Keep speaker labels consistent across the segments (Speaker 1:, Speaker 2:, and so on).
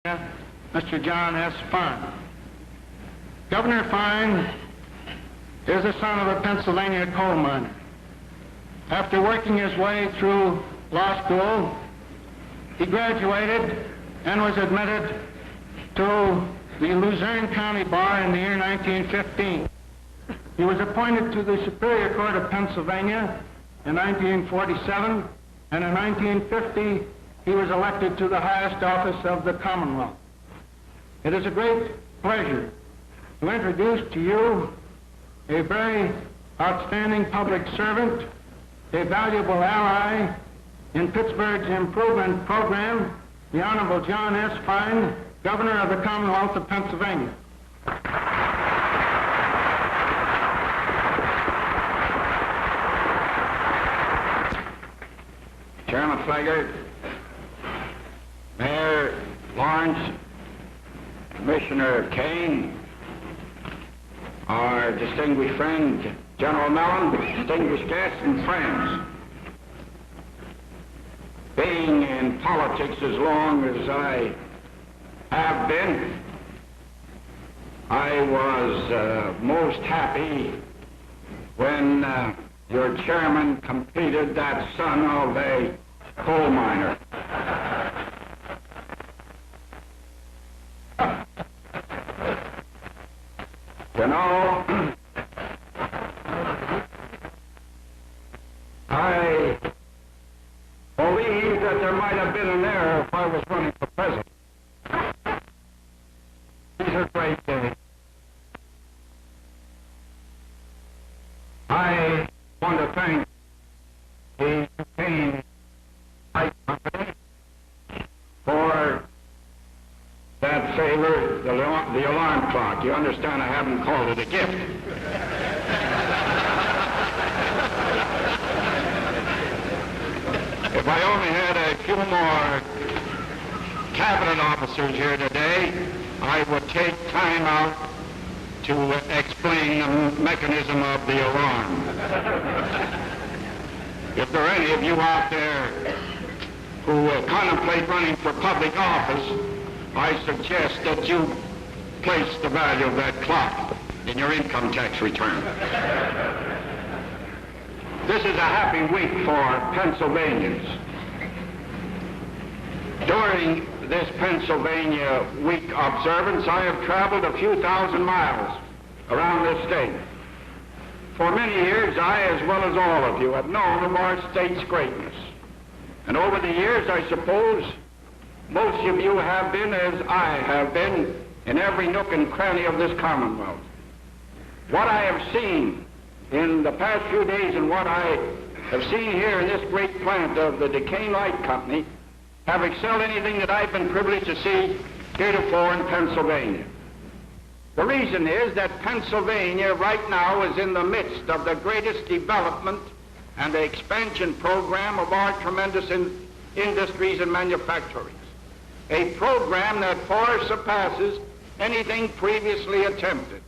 Speaker 1: Mr. John S. Fine. Governor Fine is the son of a Pennsylvania coal miner. After working his way through law school, he graduated and was admitted to the Luzerne County Bar in the year 1915. He was appointed to the Superior Court of Pennsylvania in 1947, and in 1950 he was elected to the highest office of the Commonwealth. It is a great pleasure to introduce to you a very outstanding public servant, a valuable ally in Pittsburgh's improvement program, the Honorable John S. Fine, Governor of the Commonwealth of Pennsylvania.
Speaker 2: Chairman Flaggart, Mayor Lawrence, Commissioner Kane, our distinguished friend General Mellon, distinguished guests and friends. Being in politics as long as I have been, I was most happy when your chairman completed that son of a coal miner. You know, I believe that there might have been an error if I was running for president. These are great days. I want to thank the Kane Light Company for that favor, the alarm clock. You understand I haven't called it a gift. If I only had a few more cabinet officers here today, I would take time out to explain the mechanism of the alarm. If there are any of you out there who contemplate running for public office, I suggest that you place the value of that clock in your income tax return. This is a happy week for Pennsylvanians. During this Pennsylvania week observance, I have traveled a few thousand miles around this state. For many years, I, as well as all of you, have known of our state's greatness. And over the years, I suppose, most of you have been, as I have been, in every nook and cranny of this Commonwealth. What I have seen in the past few days and what I have seen here in this great plant of the Duquesne Light Company have excelled anything that I've been privileged to see heretofore in Pennsylvania. The reason is that Pennsylvania right now is in the midst of the greatest development and expansion program of our tremendous industries and manufacturing. A program that far surpasses anything previously attempted.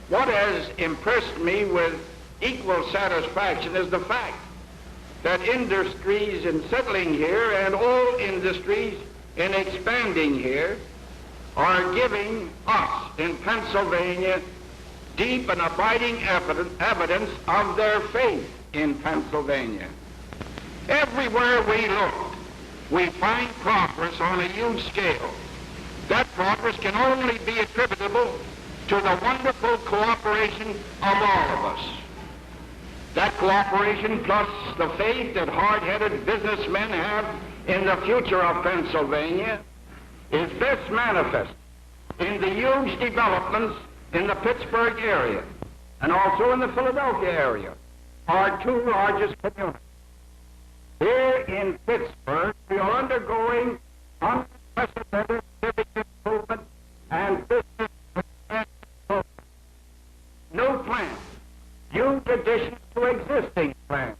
Speaker 2: What has impressed me with equal satisfaction is the fact that industries in settling here and all industries in expanding here are giving us in Pennsylvania deep and abiding evidence of their faith in Pennsylvania. Everywhere we look, we find progress on a huge scale. That progress can only be attributable to the wonderful cooperation of all of us. That cooperation plus the faith that hard-headed businessmen have in the future of Pennsylvania is best manifest in the huge developments in the Pittsburgh area and also in the Philadelphia area, our two largest communities. Here in Pittsburgh, we are undergoing unprecedented civic improvement and business improvement. New plants, huge additions to existing plants,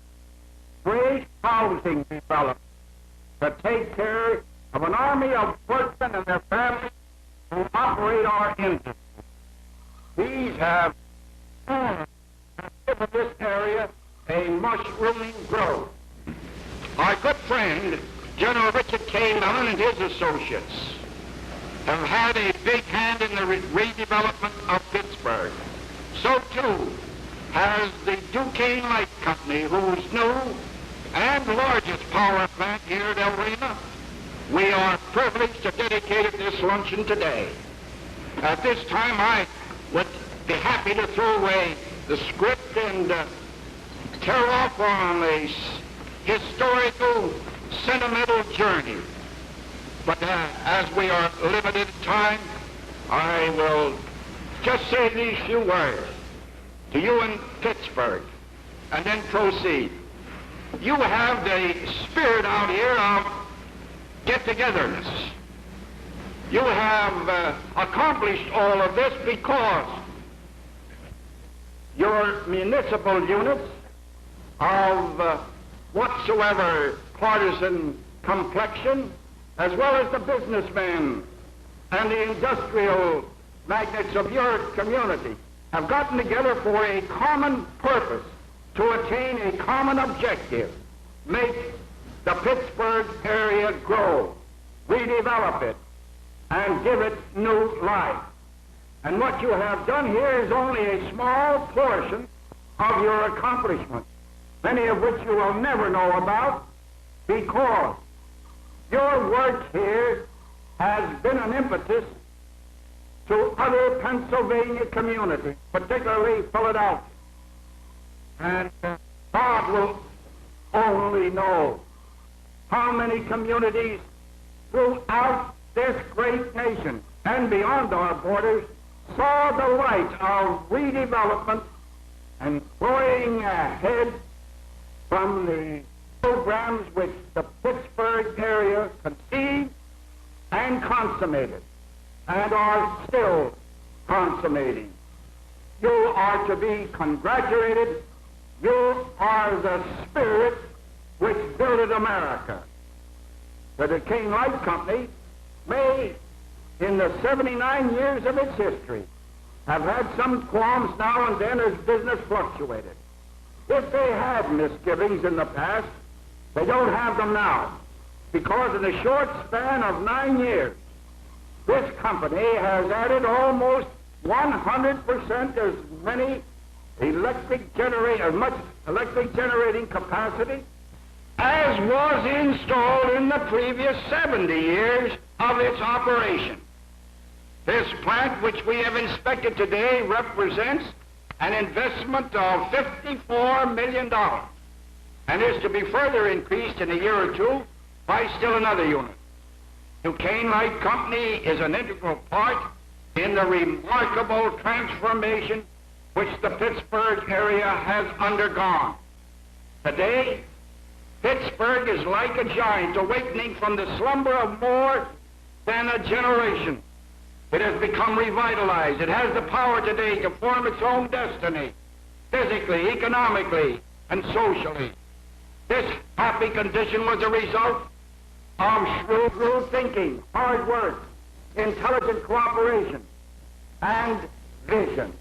Speaker 2: great housing development to take care of an army of workmen and their families who operate our industry. These have given this area a mushrooming growth. Our good friend, General Richard K. Mellon and his associates, have had a big hand in the redevelopment of Pittsburgh. So too has the Duquesne Light Company, whose new and largest power plant here at Elrama. We are privileged to dedicate this luncheon today. At this time, I would be happy to throw away the script and tear off on a historical, sentimental journey. But as we are limited in time, I will just say these few words to you in Pittsburgh and then proceed. You have the spirit out here of get-togetherness. You have accomplished all of this because your municipal units of whatsoever partisan complexion, as well as the businessmen and the industrial magnates of your community, have gotten together for a common purpose to attain a common objective: make the Pittsburgh area grow, redevelop it, and give it new life. And what you have done here is only a small portion of your accomplishments, many of which you will never know about, because your work here has been an impetus to other Pennsylvania communities, particularly Philadelphia. And God will only know how many communities throughout this great nation and beyond our borders saw the light of redevelopment and going ahead from the programs which the Pittsburgh area conceived and consummated and are still consummating. You are to be congratulated. You are the spirit which builded America. The Duquesne Light Company may, in the 79 years of its history, have had some qualms now and then as business fluctuated. If they had misgivings in the past, they don't have them now, because in the short span of 9 years, this company has added almost 100% as much electric generating capacity as was installed in the previous 70 years of its operation. This plant, which we have inspected today, represents an investment of $54 million and is to be further increased in a year or two by still another unit. Duquesne Light Company is an integral part in the remarkable transformation which the Pittsburgh area has undergone. Today, Pittsburgh is like a giant awakening from the slumber of more than a generation. It has become revitalized. It has the power today to form its own destiny, physically, economically, and socially. This happy condition was a result of shrewd thinking, hard work, intelligent cooperation, and vision.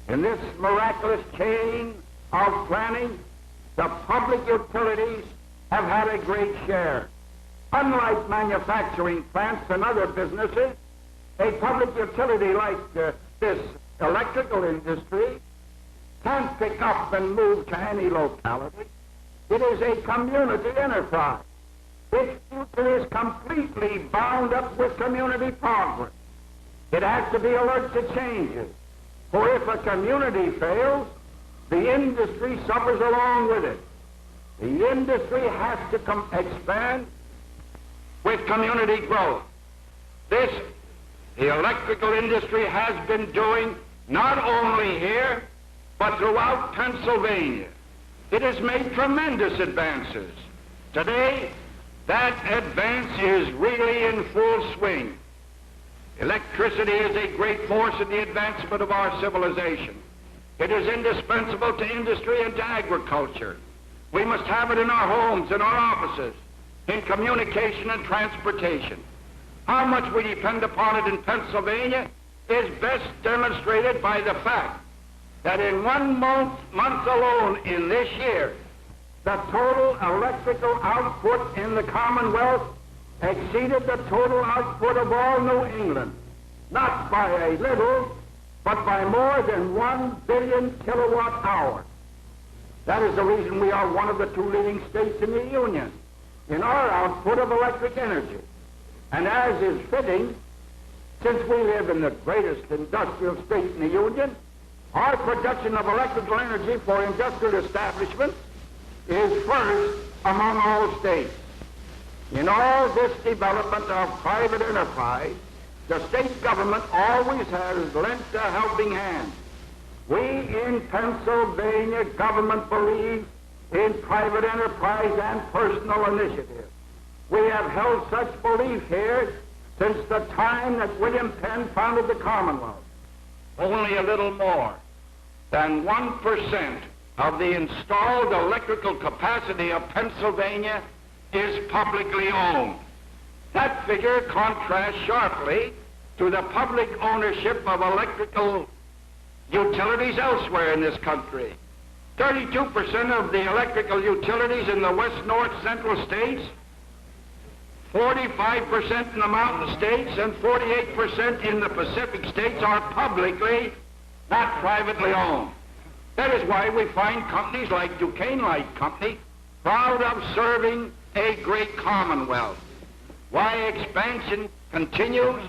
Speaker 2: In this miraculous chain of planning, the public utilities have had a great share. Unlike manufacturing plants and other businesses, a public utility like this electrical industry can't pick up and move to any locality. It is a community enterprise. Its future is completely bound up with community progress. It has to be alert to changes, for if a community fails, the industry suffers along with it. The industry has to expand with community growth. This, the electrical industry has been doing not only here, but throughout Pennsylvania. It has made tremendous advances. Today, that advance is really in full swing. Electricity is a great force in the advancement of our civilization. It is indispensable to industry and to agriculture. We must have it in our homes, in our offices, in communication and transportation. How much we depend upon it in Pennsylvania is best demonstrated by the fact that in 1 month alone in this year, the total electrical output in the Commonwealth exceeded the total output of all New England, not by a little, but by more than 1 billion kilowatt hours. That is the reason we are one of the 2 leading states in the Union in our output of electric energy. And as is fitting, since we live in the greatest industrial state in the Union, our production of electrical energy for industrial establishments is first among all states. In all this development of private enterprise, the state government always has lent a helping hand. We in Pennsylvania government believe in private enterprise and personal initiative. We have held such belief here since the time that William Penn founded the Commonwealth. Only a little more than 1% of the installed electrical capacity of Pennsylvania is publicly owned. That figure contrasts sharply to the public ownership of electrical utilities elsewhere in this country. 32% of the electrical utilities in the west, north, central states, 45% in the mountain states, and 48% in the Pacific states are publicly, not privately owned. That is why we find companies like Duquesne Light Company proud of serving a great commonwealth. Why expansion continues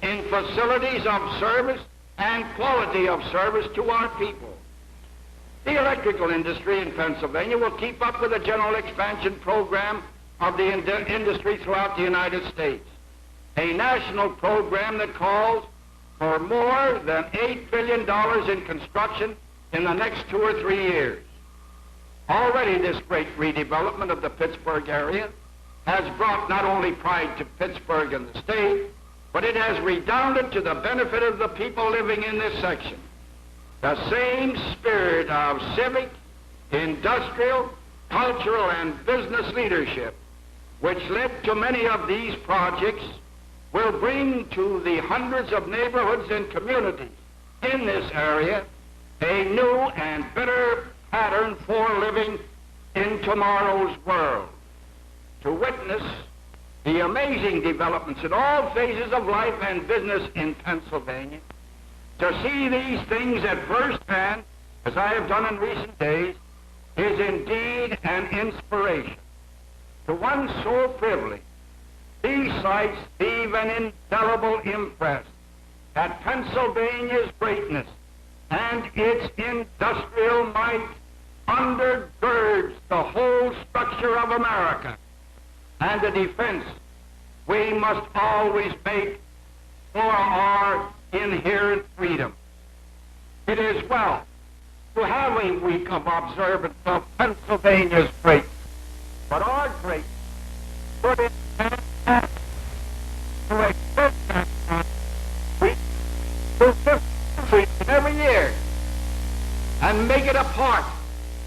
Speaker 2: in facilities of service and quality of service to our people. The electrical industry in Pennsylvania will keep up with the general expansion program of the industry throughout the United States, a national program that calls for more than $8 billion in construction in the next 2 or 3 years. Already this great redevelopment of the Pittsburgh area has brought not only pride to Pittsburgh and the state, but it has redounded to the benefit of the people living in this section. The same spirit of civic, industrial, cultural, and business leadership which led to many of these projects will bring to the hundreds of neighborhoods and communities in this area a new and better pattern for living in tomorrow's world. To witness the amazing developments in all phases of life and business in Pennsylvania, to see these things at first hand, as I have done in recent days, is indeed an inspiration. To one so privileged, these sights leave an indelible impress that Pennsylvania's greatness and its industrial might undergirds the whole structure of America and the defense we must always make for our inherent freedom. It is well to have a week of observance of Pennsylvania's greatness, but our greatness put it to express that week to 50 every year and make it a part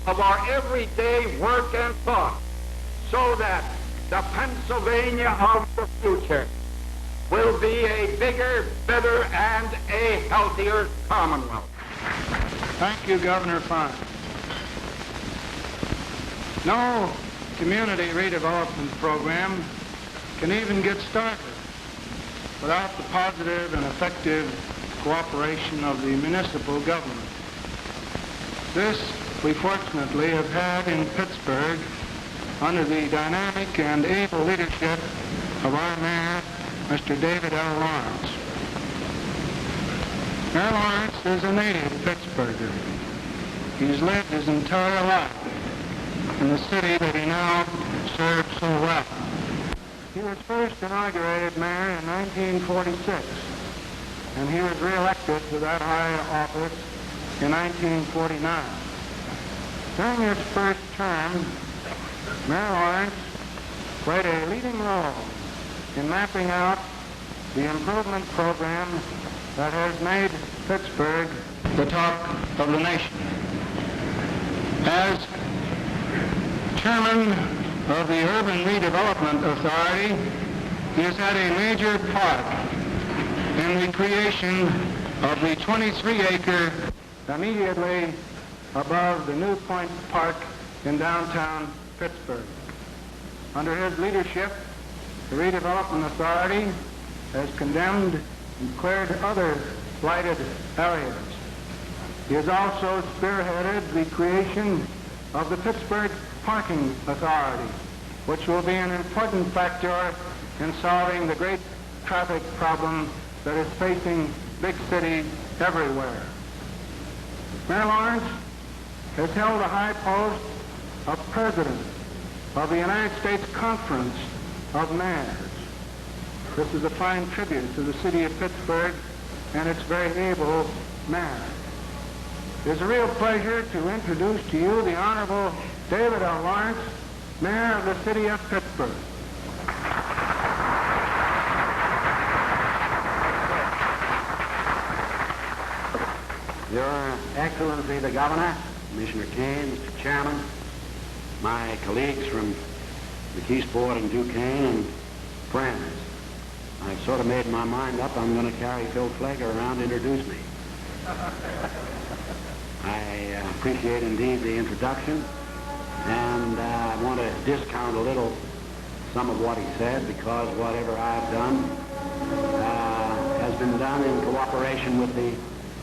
Speaker 2: of our everyday work and thought, so that the Pennsylvania of the future will be a bigger, better, and a healthier Commonwealth.
Speaker 1: Thank you, Governor Fine. No community redevelopment program can even get started without the positive and effective cooperation of the municipal government. This we fortunately have had in Pittsburgh under the dynamic and able leadership of our mayor, Mr. David L. Lawrence. Mayor Lawrence is a native Pittsburgher. He's lived his entire life in the city that he now serves so well. He was first inaugurated mayor in 1946, and he was re-elected to that high office in 1949. During his first term, Mayor Lawrence played a leading role in mapping out the improvement program that has made Pittsburgh the talk of the nation. As chairman of the Urban Redevelopment Authority, he has had a major part in the creation of the 23-acre immediately above the New Point Park in downtown Pittsburgh. Under his leadership, the Redevelopment Authority has condemned and cleared other blighted areas. He has also spearheaded the creation of the Pittsburgh Parking Authority, which will be an important factor in solving the great traffic problem that is facing big cities everywhere. Mayor Lawrence has held the high post of President of the United States Conference of Mayors. This is a fine tribute to the city of Pittsburgh and its very able mayor. It is a real pleasure to introduce to you the Honorable David L. Lawrence, Mayor of the city of Pittsburgh.
Speaker 3: Your Excellency the Governor, Commissioner Kane, Mr. Chairman, my colleagues from McKeesport and Duquesne, and friends. I've sort of made my mind up. I'm going to carry Phil Flager around to introduce me. I appreciate indeed the introduction, and I want to discount a little some of what he said, because whatever I've done has been done in cooperation with the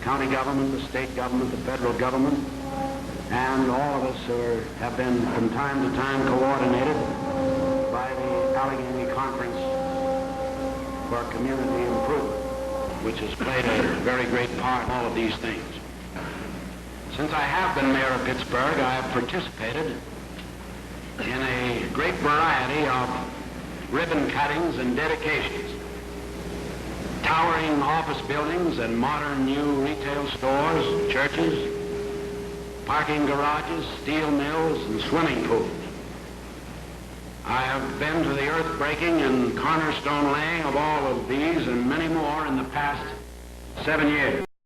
Speaker 3: county government, the state government, the federal government, and all of us have been from time to time coordinated by the Allegheny Conference for Community Improvement, which has played a very great part in all of these things. Since I have been mayor of Pittsburgh, I have participated in a great variety of ribbon cuttings and dedications. Towering office buildings and modern new retail stores, churches, parking garages, steel mills, and swimming pools. I have been to the earth-breaking and cornerstone laying of all of these and many more in the past 7 years.